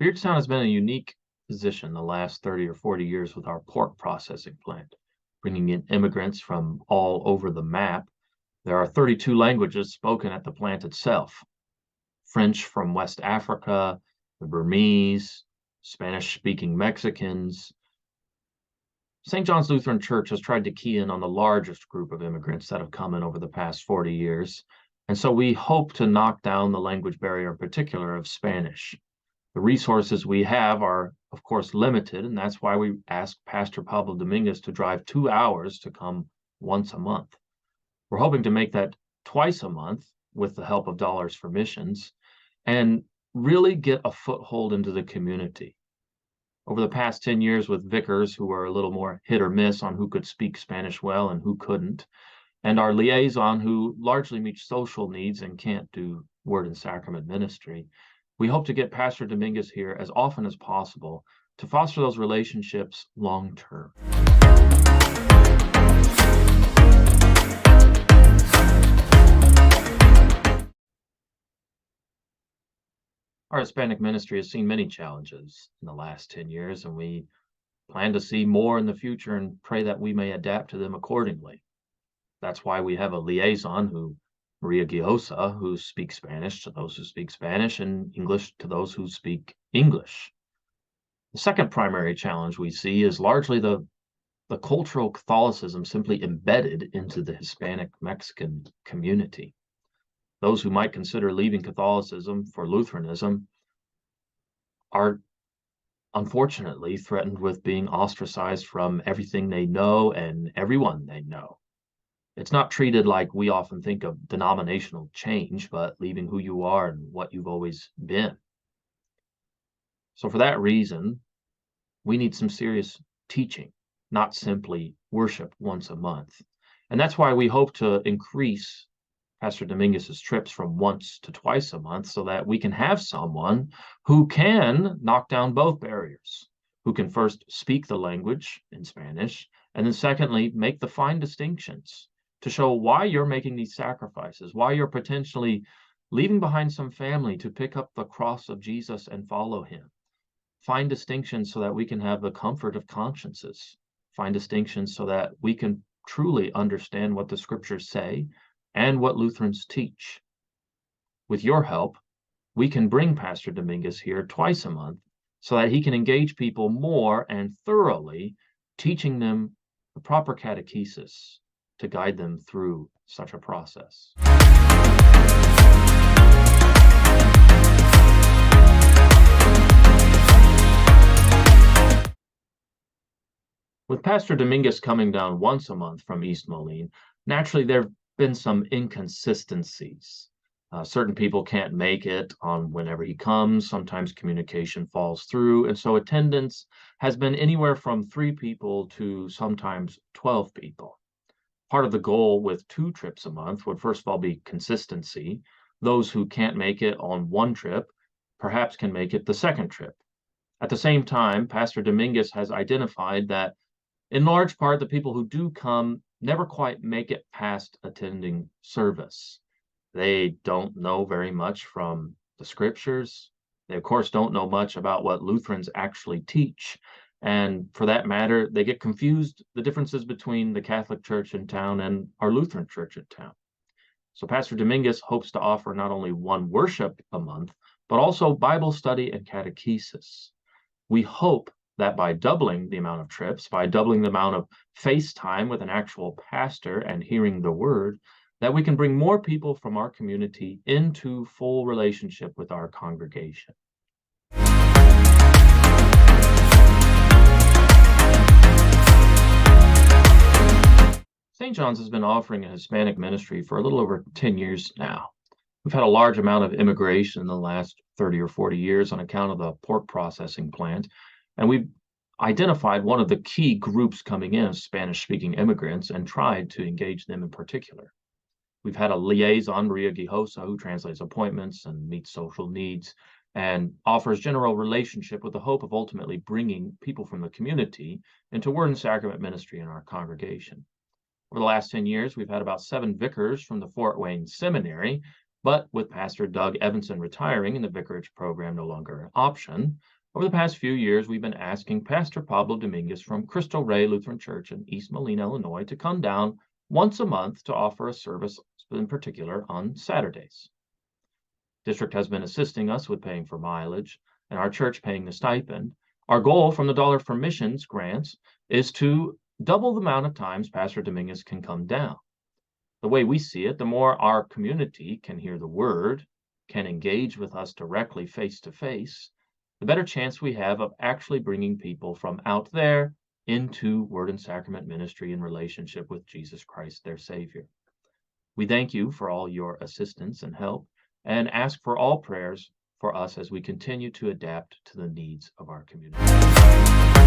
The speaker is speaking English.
Beardstown has been a unique position the last 30 or 40 years with our pork processing plant, bringing in immigrants from all over the map. There are 32 languages spoken at the plant itself. French from West Africa, the Burmese, Spanish-speaking Mexicans. St. John's Lutheran Church has tried to key in on the largest group of immigrants that have come in over the past 40 years, and so we hope to knock down the language barrier, in particular of Spanish. The resources we have are, of course, limited, and that's why we asked Pastor Pablo Dominguez to drive 2 hours to come once a month. We're hoping to make that twice a month with the help of Dollars for Missions and really get a foothold into the community. Over the past 10 years with vicars who are a little more hit or miss on who could speak Spanish well and who couldn't, and our liaison who largely meets social needs and can't do word and sacrament ministry, we hope to get Pastor Dominguez here as often as possible to foster those relationships long term. Our Hispanic ministry has seen many challenges in the last 10 years, and we plan to see more in the future and pray that we may adapt to them accordingly. That's why we have a liaison, Maria Giosa, who speaks Spanish to those who speak Spanish and English to those who speak English. The second primary challenge we see is largely the cultural Catholicism simply embedded into the Hispanic Mexican community. Those who might consider leaving Catholicism for Lutheranism are unfortunately threatened with being ostracized from everything they know and everyone they know. It's not treated like we often think of denominational change, but leaving who you are and what you've always been. So for that reason, we need some serious teaching, not simply worship once a month. And that's why we hope to increase Pastor Dominguez's trips from once to twice a month so that we can have someone who can knock down both barriers, who can first speak the language in Spanish, and then secondly, make the fine distinctions to show why you're making these sacrifices, why you're potentially leaving behind some family to pick up the cross of Jesus and follow him. Find distinctions so that we can have the comfort of consciences. Find distinctions so that we can truly understand what the scriptures say and what Lutherans teach. With your help, we can bring Pastor Dominguez here twice a month so that he can engage people more and thoroughly, teaching them the proper catechesis to guide them through such a process. With Pastor Dominguez coming down once a month from East Moline, naturally there have been some inconsistencies. Certain people can't make it on whenever he comes. Sometimes communication falls through, and so attendance has been anywhere from 3 people to sometimes 12 people. Part of the goal with 2 trips a month would first of all be consistency. Those who can't make it on one trip perhaps can make it the second trip. At the same time, Pastor Dominguez has identified that in large part, the people who do come never quite make it past attending service. They don't know very much from the scriptures. They, of course, don't know much about what Lutherans actually teach. And for that matter, they get confused the differences between the Catholic Church in town and our Lutheran Church in town. So Pastor Dominguez hopes to offer not only one worship a month, but also Bible study and catechesis. We hope that by doubling the amount of trips, by doubling the amount of face time with an actual pastor and hearing the word, that we can bring more people from our community into full relationship with our congregation. St. John's has been offering a Hispanic ministry for a little over 10 years now. We've had a large amount of immigration in the last 30 or 40 years on account of the pork processing plant. And we've identified one of the key groups coming in, Spanish-speaking immigrants, and tried to engage them in particular. We've had a liaison, Maria Giosa, who translates appointments and meets social needs and offers general relationship with the hope of ultimately bringing people from the community into word and sacrament ministry in our congregation. Over the last 10 years, we've had about 7 vicars from the Fort Wayne Seminary But with Pastor Doug Evanson retiring and the vicarage program no longer an option, over the past few years, we've been asking Pastor Pablo Dominguez from Cristo Rey Lutheran Church in East Moline, Illinois, to come down once a month to offer a service, in particular on Saturdays. District has been assisting us with paying for mileage, and our church paying the stipend. Our goal from the Dollar for Missions grants is to double the amount of times Pastor Dominguez can come down. The way we see it, the more our community can hear the word, can engage with us directly face to face, the better chance we have of actually bringing people from out there into Word and Sacrament ministry in relationship with Jesus Christ, their Savior. We thank you for all your assistance and help, and ask for all prayers for us as we continue to adapt to the needs of our community.